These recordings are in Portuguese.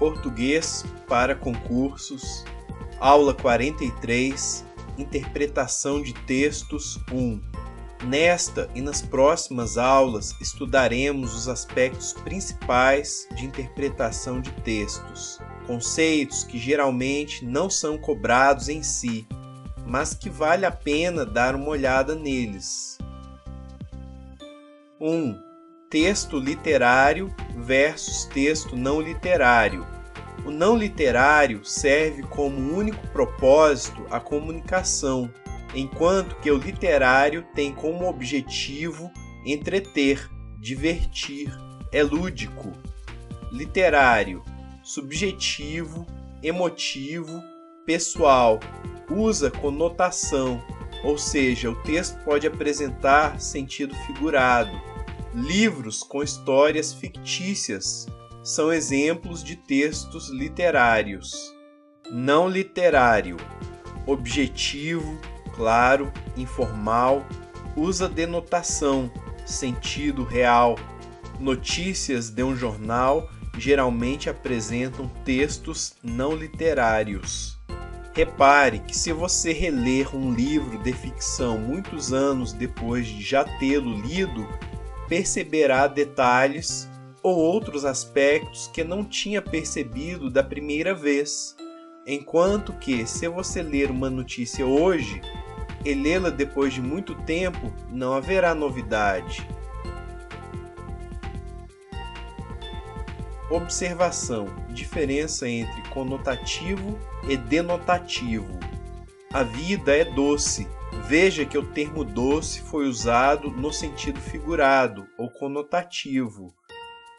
Português para concursos, aula 43, interpretação de textos 1. Nesta e nas próximas aulas estudaremos os aspectos principais de interpretação de textos, conceitos que geralmente não são cobrados em si, mas que vale a pena dar uma olhada neles. 1. Texto literário versus texto não literário. O não literário serve como único propósito a comunicação, enquanto que o literário tem como objetivo entreter, divertir, é lúdico. Literário, subjetivo, emotivo, pessoal, usa conotação, ou seja, o texto pode apresentar sentido figurado. Livros com histórias fictícias são exemplos de textos literários. Não literário, objetivo, claro, informal, usa denotação, sentido real. Notícias de um jornal geralmente apresentam textos não literários. Repare que se você reler um livro de ficção muitos anos depois de já tê-lo lido, perceberá detalhes ou outros aspectos que não tinha percebido da primeira vez. Enquanto que, se você ler uma notícia hoje e lê-la depois de muito tempo, não haverá novidade. Observação: diferença entre conotativo e denotativo. A vida é doce. Veja que o termo doce foi usado no sentido figurado ou conotativo.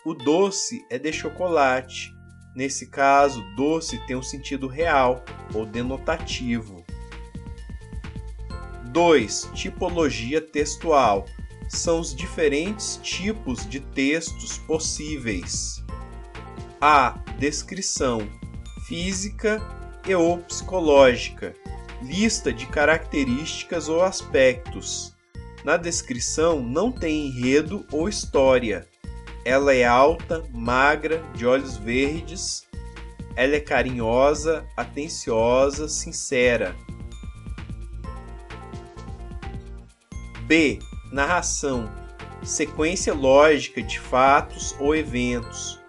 O doce é de chocolate. Nesse caso, doce tem um sentido real ou denotativo. 2. Tipologia textual. São os diferentes tipos de textos possíveis. A. Descrição física e ou psicológica. Lista de características ou aspectos. Na descrição não tem enredo ou história. Ela é alta, magra, de olhos verdes. Ela é carinhosa, atenciosa, sincera. B. Narração. Sequência lógica de fatos ou eventos.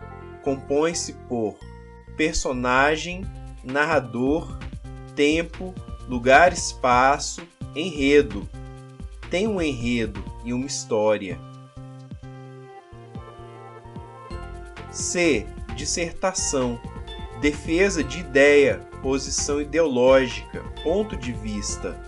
Compõe-se por personagem, narrador, tempo, lugar, espaço, enredo. Tem um enredo e uma história. C. Dissertação. Defesa de ideia, posição ideológica, ponto de vista.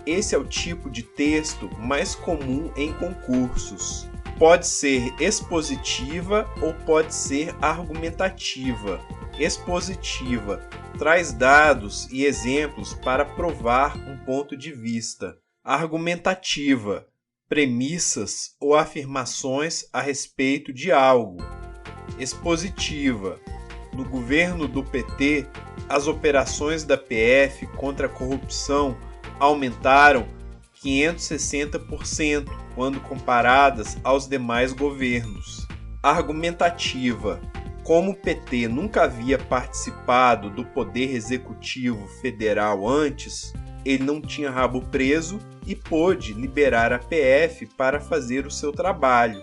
Esse é o tipo de texto mais comum em concursos. Pode ser expositiva ou pode ser argumentativa. Expositiva traz dados e exemplos para provar um ponto de vista. Argumentativa, premissas ou afirmações a respeito de algo. Expositiva. No governo do PT, as operações da PF contra a corrupção aumentaram 560% quando comparadas aos demais governos. Argumentativa. Como o PT nunca havia participado do Poder Executivo Federal antes, ele não tinha rabo preso e pôde liberar a PF para fazer o seu trabalho.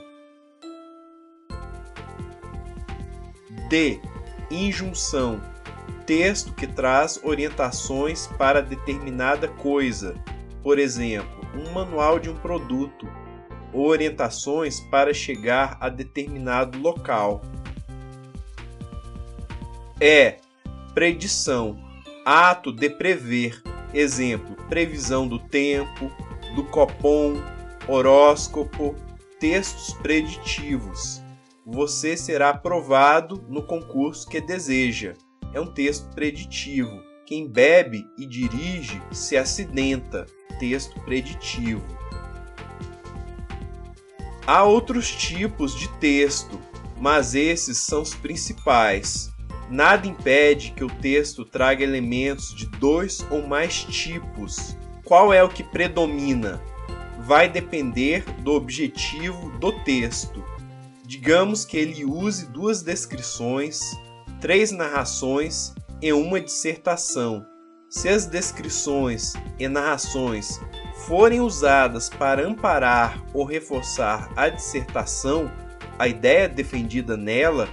D. Injunção. Texto que traz orientações para determinada coisa, por exemplo, um manual de um produto, ou orientações para chegar a determinado local. E. Predição. Ato de prever, exemplo, previsão do tempo, do Copom, horóscopo, textos preditivos. Você será aprovado no concurso que deseja. É um texto preditivo. Quem bebe e dirige se acidenta. Texto preditivo. Há outros tipos de texto, mas esses são os principais. Nada impede que o texto traga elementos de 2 ou mais tipos. Qual é o que predomina? Vai depender do objetivo do texto. Digamos que ele use 2 descrições, 3 narrações e uma dissertação. Se as descrições e narrações forem usadas para amparar ou reforçar a dissertação, a ideia defendida nela,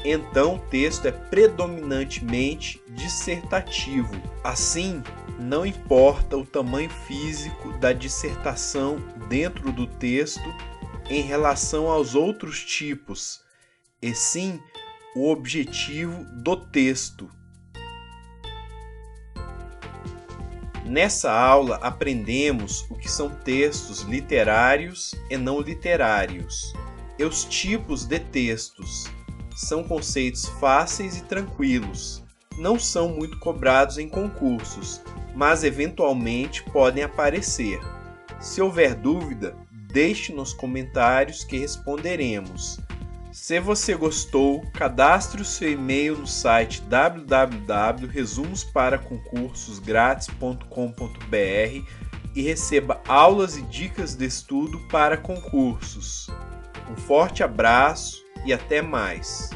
então o texto é predominantemente dissertativo. Assim, não importa o tamanho físico da dissertação dentro do texto em relação aos outros tipos, e sim o objetivo do texto. Nessa aula aprendemos o que são textos literários e não literários, e os tipos de textos. São conceitos fáceis e tranquilos, não são muito cobrados em concursos, mas eventualmente podem aparecer. Se houver dúvida, deixe nos comentários que responderemos. Se você gostou, cadastre o seu e-mail no site www.resumosParaConcursosGrátis.com.br e receba aulas e dicas de estudo para concursos. Um forte abraço e até mais!